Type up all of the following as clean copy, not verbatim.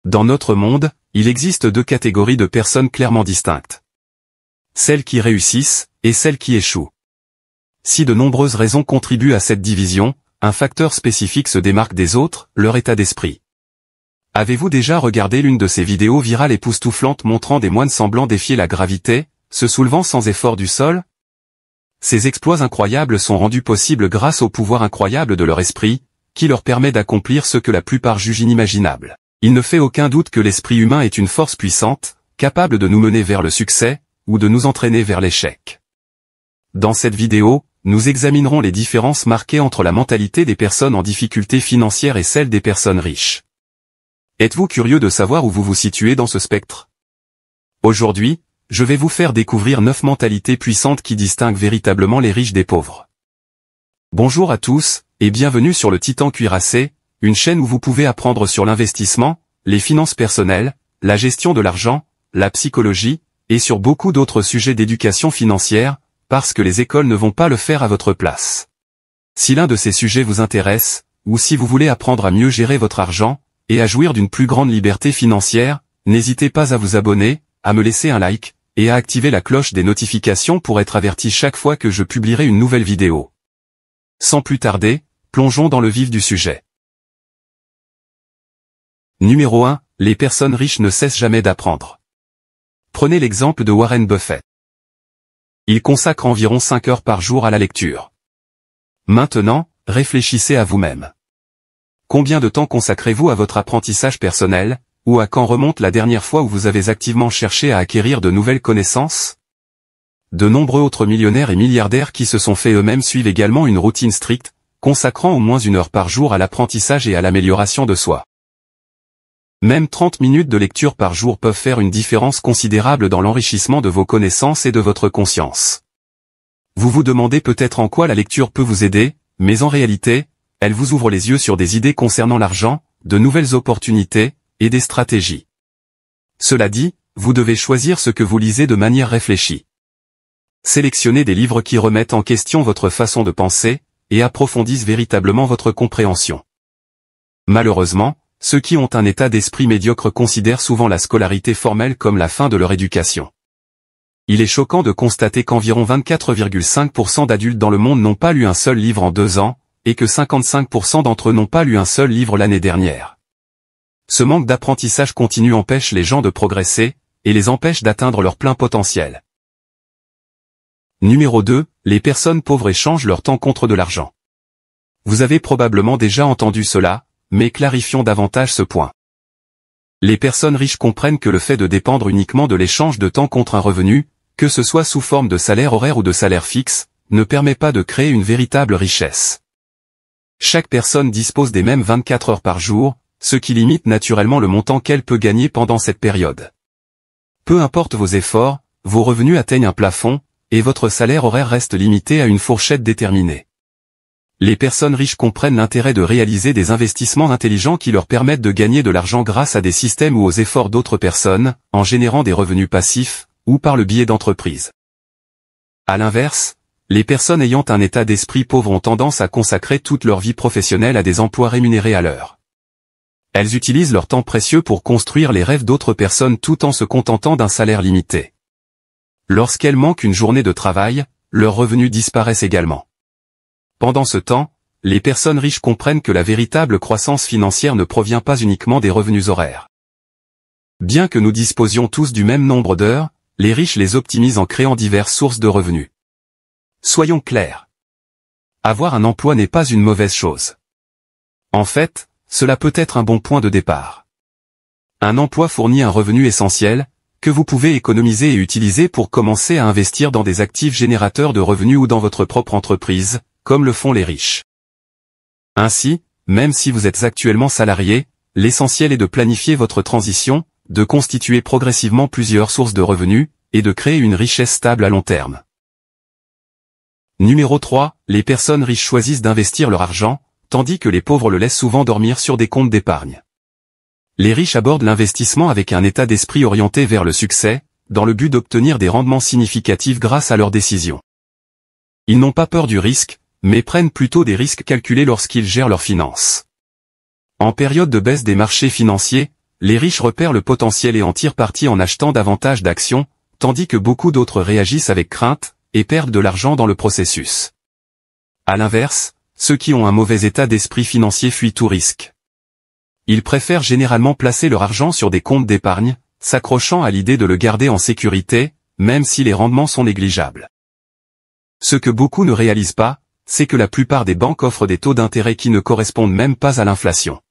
Dans notre monde, il existe deux catégories de personnes clairement distinctes. Celles qui réussissent, et celles qui échouent. Si de nombreuses raisons contribuent à cette division, un facteur spécifique se démarque des autres, leur état d'esprit. Avez-vous déjà regardé l'une de ces vidéos virales époustouflantes montrant des moines semblant défier la gravité, se soulevant sans effort du sol? Ces exploits incroyables sont rendus possibles grâce au pouvoir incroyable de leur esprit, qui leur permet d'accomplir ce que la plupart jugent inimaginable. Il ne fait aucun doute que l'esprit humain est une force puissante, capable de nous mener vers le succès, ou de nous entraîner vers l'échec. Dans cette vidéo, nous examinerons les différences marquées entre la mentalité des personnes en difficulté financière et celle des personnes riches. Êtes-vous curieux de savoir où vous vous situez dans ce spectre? Aujourd'hui, je vais vous faire découvrir 9 mentalités puissantes qui distinguent véritablement les riches des pauvres. Bonjour à tous, et bienvenue sur le Titan Cuirassé, une chaîne où vous pouvez apprendre sur l'investissement, les finances personnelles, la gestion de l'argent, la psychologie, et sur beaucoup d'autres sujets d'éducation financière, parce que les écoles ne vont pas le faire à votre place. Si l'un de ces sujets vous intéresse, ou si vous voulez apprendre à mieux gérer votre argent, et à jouir d'une plus grande liberté financière, n'hésitez pas à vous abonner, à me laisser un like, et à activer la cloche des notifications pour être averti chaque fois que je publierai une nouvelle vidéo. Sans plus tarder, plongeons dans le vif du sujet. Numéro 1. Les personnes riches ne cessent jamais d'apprendre. Prenez l'exemple de Warren Buffett. Il consacre environ 5 heures par jour à la lecture. Maintenant, réfléchissez à vous-même. Combien de temps consacrez-vous à votre apprentissage personnel, ou à quand remonte la dernière fois où vous avez activement cherché à acquérir de nouvelles connaissances? De nombreux autres millionnaires et milliardaires qui se sont fait eux-mêmes suivent également une routine stricte, consacrant au moins 1 heure par jour à l'apprentissage et à l'amélioration de soi. Même 30 minutes de lecture par jour peuvent faire une différence considérable dans l'enrichissement de vos connaissances et de votre conscience. Vous vous demandez peut-être en quoi la lecture peut vous aider, mais en réalité, elle vous ouvre les yeux sur des idées concernant l'argent, de nouvelles opportunités, et des stratégies. Cela dit, vous devez choisir ce que vous lisez de manière réfléchie. Sélectionnez des livres qui remettent en question votre façon de penser, et approfondissent véritablement votre compréhension. Malheureusement, ceux qui ont un état d'esprit médiocre considèrent souvent la scolarité formelle comme la fin de leur éducation. Il est choquant de constater qu'environ 24,5% d'adultes dans le monde n'ont pas lu un seul livre en 2 ans, et que 55% d'entre eux n'ont pas lu un seul livre l'année dernière. Ce manque d'apprentissage continu empêche les gens de progresser, et les empêche d'atteindre leur plein potentiel. Numéro 2. Les personnes pauvres échangent leur temps contre de l'argent. Vous avez probablement déjà entendu cela, mais clarifions davantage ce point. Les personnes riches comprennent que le fait de dépendre uniquement de l'échange de temps contre un revenu, que ce soit sous forme de salaire horaire ou de salaire fixe, ne permet pas de créer une véritable richesse. Chaque personne dispose des mêmes 24 heures par jour, ce qui limite naturellement le montant qu'elle peut gagner pendant cette période. Peu importe vos efforts, vos revenus atteignent un plafond, et votre salaire horaire reste limité à une fourchette déterminée. Les personnes riches comprennent l'intérêt de réaliser des investissements intelligents qui leur permettent de gagner de l'argent grâce à des systèmes ou aux efforts d'autres personnes, en générant des revenus passifs, ou par le biais d'entreprises. À l'inverse, les personnes ayant un état d'esprit pauvre ont tendance à consacrer toute leur vie professionnelle à des emplois rémunérés à l'heure. Elles utilisent leur temps précieux pour construire les rêves d'autres personnes tout en se contentant d'un salaire limité. Lorsqu'elles manquent une journée de travail, leurs revenus disparaissent également. Pendant ce temps, les personnes riches comprennent que la véritable croissance financière ne provient pas uniquement des revenus horaires. Bien que nous disposions tous du même nombre d'heures, les riches les optimisent en créant diverses sources de revenus. Soyons clairs. Avoir un emploi n'est pas une mauvaise chose. En fait, cela peut être un bon point de départ. Un emploi fournit un revenu essentiel, que vous pouvez économiser et utiliser pour commencer à investir dans des actifs générateurs de revenus ou dans votre propre entreprise, comme le font les riches. Ainsi, même si vous êtes actuellement salarié, l'essentiel est de planifier votre transition, de constituer progressivement plusieurs sources de revenus, et de créer une richesse stable à long terme. Numéro 3. Les personnes riches choisissent d'investir leur argent, tandis que les pauvres le laissent souvent dormir sur des comptes d'épargne. Les riches abordent l'investissement avec un état d'esprit orienté vers le succès, dans le but d'obtenir des rendements significatifs grâce à leurs décisions. Ils n'ont pas peur du risque, mais prennent plutôt des risques calculés lorsqu'ils gèrent leurs finances. En période de baisse des marchés financiers, les riches repèrent le potentiel et en tirent parti en achetant davantage d'actions, tandis que beaucoup d'autres réagissent avec crainte, et perdent de l'argent dans le processus. À l'inverse, ceux qui ont un mauvais état d'esprit financier fuient tout risque. Ils préfèrent généralement placer leur argent sur des comptes d'épargne, s'accrochant à l'idée de le garder en sécurité, même si les rendements sont négligeables. Ce que beaucoup ne réalisent pas, c'est que la plupart des banques offrent des taux d'intérêt qui ne correspondent même pas à l'inflation.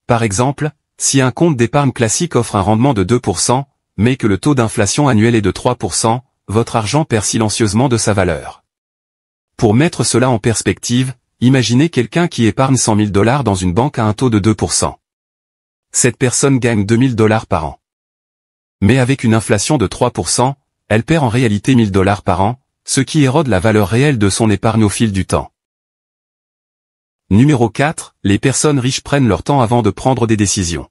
Par exemple, si un compte d'épargne classique offre un rendement de 2%, mais que le taux d'inflation annuel est de 3%, votre argent perd silencieusement de sa valeur. Pour mettre cela en perspective, imaginez quelqu'un qui épargne 100 000 $ dans une banque à un taux de 2%. Cette personne gagne 2 000 $ par an. Mais avec une inflation de 3%, elle perd en réalité 1 000 $ par an, ce qui érode la valeur réelle de son épargne au fil du temps. Numéro 4, les personnes riches prennent leur temps avant de prendre des décisions.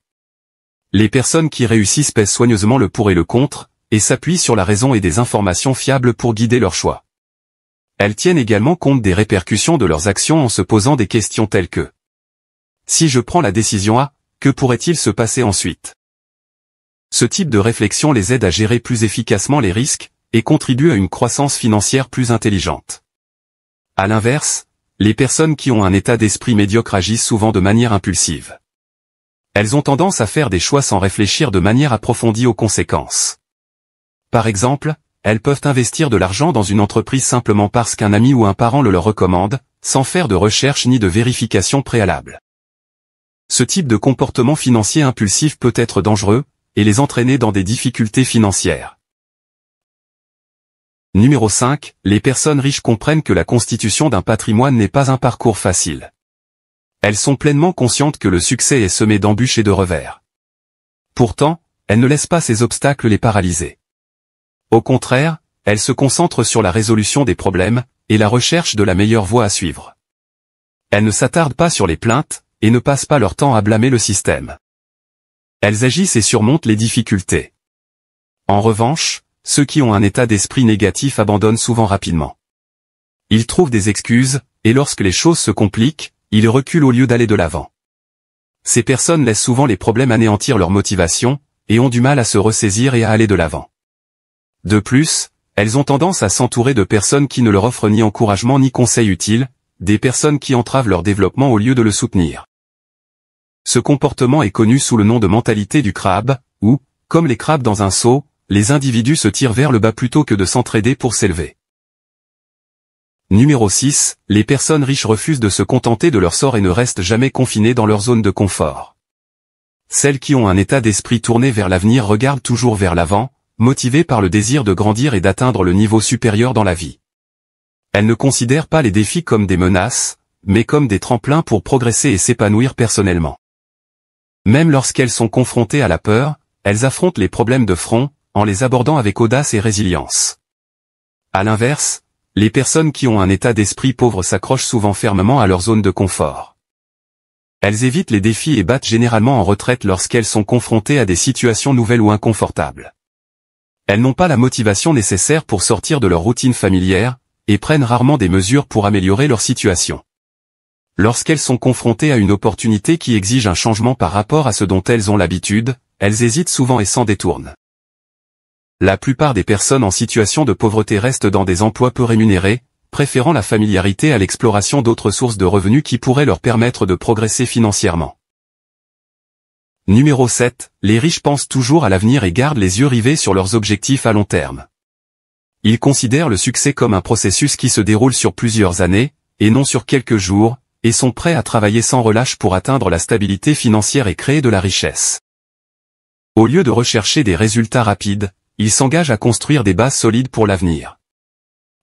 Les personnes qui réussissent pèsent soigneusement le pour et le contre, et s'appuient sur la raison et des informations fiables pour guider leurs choix. Elles tiennent également compte des répercussions de leurs actions en se posant des questions telles que: si je prends la décision A, que pourrait-il se passer ensuite? Ce type de réflexion les aide à gérer plus efficacement les risques, et contribue à une croissance financière plus intelligente. À l'inverse, les personnes qui ont un état d'esprit médiocre agissent souvent de manière impulsive. Elles ont tendance à faire des choix sans réfléchir de manière approfondie aux conséquences. Par exemple, elles peuvent investir de l'argent dans une entreprise simplement parce qu'un ami ou un parent le leur recommande, sans faire de recherche ni de vérification préalable. Ce type de comportement financier impulsif peut être dangereux, et les entraîner dans des difficultés financières. Numéro 5, les personnes riches comprennent que la constitution d'un patrimoine n'est pas un parcours facile. Elles sont pleinement conscientes que le succès est semé d'embûches et de revers. Pourtant, elles ne laissent pas ces obstacles les paralyser. Au contraire, elles se concentrent sur la résolution des problèmes, et la recherche de la meilleure voie à suivre. Elles ne s'attardent pas sur les plaintes, et ne passent pas leur temps à blâmer le système. Elles agissent et surmontent les difficultés. En revanche, ceux qui ont un état d'esprit négatif abandonnent souvent rapidement. Ils trouvent des excuses, et lorsque les choses se compliquent, ils reculent au lieu d'aller de l'avant. Ces personnes laissent souvent les problèmes anéantir leur motivation, et ont du mal à se ressaisir et à aller de l'avant. De plus, elles ont tendance à s'entourer de personnes qui ne leur offrent ni encouragement ni conseils utiles, des personnes qui entravent leur développement au lieu de le soutenir. Ce comportement est connu sous le nom de mentalité du crabe, où, comme les crabes dans un seau, les individus se tirent vers le bas plutôt que de s'entraider pour s'élever. Numéro 6, les personnes riches refusent de se contenter de leur sort et ne restent jamais confinées dans leur zone de confort. Celles qui ont un état d'esprit tourné vers l'avenir regardent toujours vers l'avant, motivées par le désir de grandir et d'atteindre le niveau supérieur dans la vie. Elles ne considèrent pas les défis comme des menaces, mais comme des tremplins pour progresser et s'épanouir personnellement. Même lorsqu'elles sont confrontées à la peur, elles affrontent les problèmes de front, en les abordant avec audace et résilience. À l'inverse, les personnes qui ont un état d'esprit pauvre s'accrochent souvent fermement à leur zone de confort. Elles évitent les défis et battent généralement en retraite lorsqu'elles sont confrontées à des situations nouvelles ou inconfortables. Elles n'ont pas la motivation nécessaire pour sortir de leur routine familière, et prennent rarement des mesures pour améliorer leur situation. Lorsqu'elles sont confrontées à une opportunité qui exige un changement par rapport à ce dont elles ont l'habitude, elles hésitent souvent et s'en détournent. La plupart des personnes en situation de pauvreté restent dans des emplois peu rémunérés, préférant la familiarité à l'exploration d'autres sources de revenus qui pourraient leur permettre de progresser financièrement. Numéro 7, les riches pensent toujours à l'avenir et gardent les yeux rivés sur leurs objectifs à long terme. Ils considèrent le succès comme un processus qui se déroule sur plusieurs années, et non sur quelques jours, et sont prêts à travailler sans relâche pour atteindre la stabilité financière et créer de la richesse. Au lieu de rechercher des résultats rapides, ils s'engagent à construire des bases solides pour l'avenir.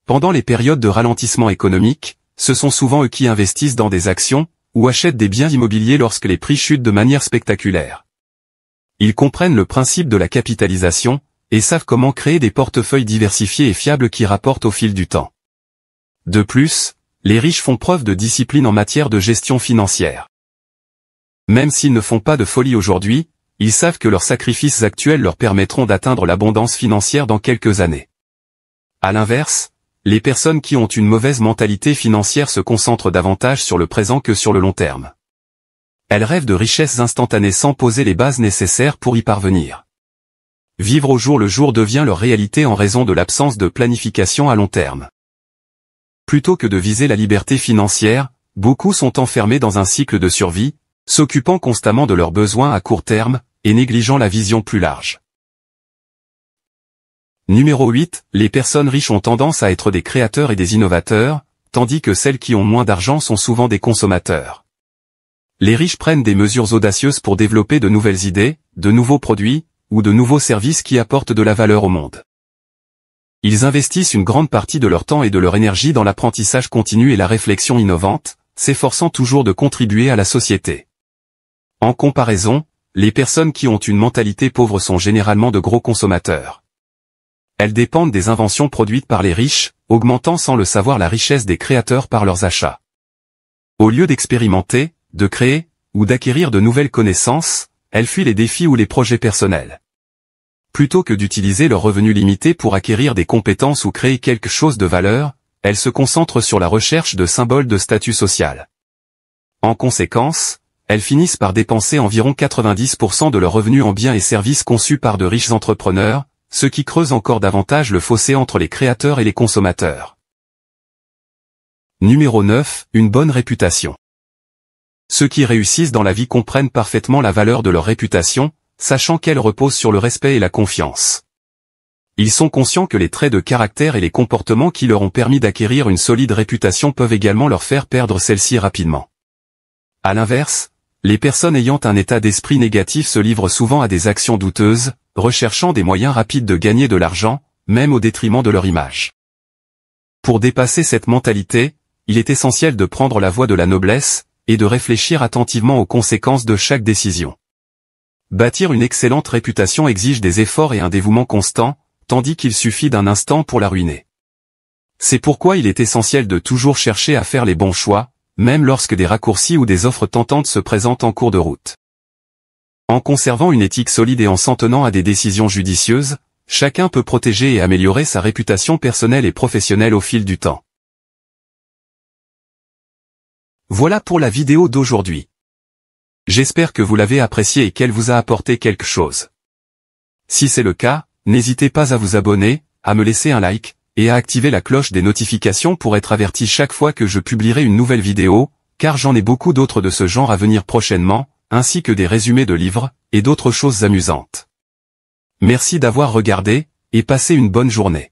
Pendant les périodes de ralentissement économique, ce sont souvent eux qui investissent dans des actions, ou achètent des biens immobiliers lorsque les prix chutent de manière spectaculaire. Ils comprennent le principe de la capitalisation, et savent comment créer des portefeuilles diversifiés et fiables qui rapportent au fil du temps. De plus, les riches font preuve de discipline en matière de gestion financière. Même s'ils ne font pas de folie aujourd'hui, ils savent que leurs sacrifices actuels leur permettront d'atteindre l'abondance financière dans quelques années. À l'inverse, les personnes qui ont une mauvaise mentalité financière se concentrent davantage sur le présent que sur le long terme. Elles rêvent de richesses instantanées sans poser les bases nécessaires pour y parvenir. Vivre au jour le jour devient leur réalité en raison de l'absence de planification à long terme. Plutôt que de viser la liberté financière, beaucoup sont enfermés dans un cycle de survie, s'occupant constamment de leurs besoins à court terme, et négligeant la vision plus large. Numéro 8. Les personnes riches ont tendance à être des créateurs et des innovateurs, tandis que celles qui ont moins d'argent sont souvent des consommateurs. Les riches prennent des mesures audacieuses pour développer de nouvelles idées, de nouveaux produits, ou de nouveaux services qui apportent de la valeur au monde. Ils investissent une grande partie de leur temps et de leur énergie dans l'apprentissage continu et la réflexion innovante, s'efforçant toujours de contribuer à la société. En comparaison, les personnes qui ont une mentalité pauvre sont généralement de gros consommateurs. Elles dépendent des inventions produites par les riches, augmentant sans le savoir la richesse des créateurs par leurs achats. Au lieu d'expérimenter, de créer, ou d'acquérir de nouvelles connaissances, elles fuient les défis ou les projets personnels. Plutôt que d'utiliser leurs revenus limités pour acquérir des compétences ou créer quelque chose de valeur, elles se concentrent sur la recherche de symboles de statut social. En conséquence, elles finissent par dépenser environ 90% de leurs revenus en biens et services conçus par de riches entrepreneurs, ce qui creuse encore davantage le fossé entre les créateurs et les consommateurs. Numéro 9. Une bonne réputation. Ceux qui réussissent dans la vie comprennent parfaitement la valeur de leur réputation, sachant qu'elle repose sur le respect et la confiance. Ils sont conscients que les traits de caractère et les comportements qui leur ont permis d'acquérir une solide réputation peuvent également leur faire perdre celle-ci rapidement. À l'inverse, les personnes ayant un état d'esprit négatif se livrent souvent à des actions douteuses, recherchant des moyens rapides de gagner de l'argent, même au détriment de leur image. Pour dépasser cette mentalité, il est essentiel de prendre la voie de la noblesse, et de réfléchir attentivement aux conséquences de chaque décision. Bâtir une excellente réputation exige des efforts et un dévouement constant, tandis qu'il suffit d'un instant pour la ruiner. C'est pourquoi il est essentiel de toujours chercher à faire les bons choix, même lorsque des raccourcis ou des offres tentantes se présentent en cours de route. En conservant une éthique solide et en s'en tenant à des décisions judicieuses, chacun peut protéger et améliorer sa réputation personnelle et professionnelle au fil du temps. Voilà pour la vidéo d'aujourd'hui. J'espère que vous l'avez appréciée et qu'elle vous a apporté quelque chose. Si c'est le cas, n'hésitez pas à vous abonner, à me laisser un like, et à activer la cloche des notifications pour être averti chaque fois que je publierai une nouvelle vidéo, car j'en ai beaucoup d'autres de ce genre à venir prochainement, ainsi que des résumés de livres, et d'autres choses amusantes. Merci d'avoir regardé, et passez une bonne journée.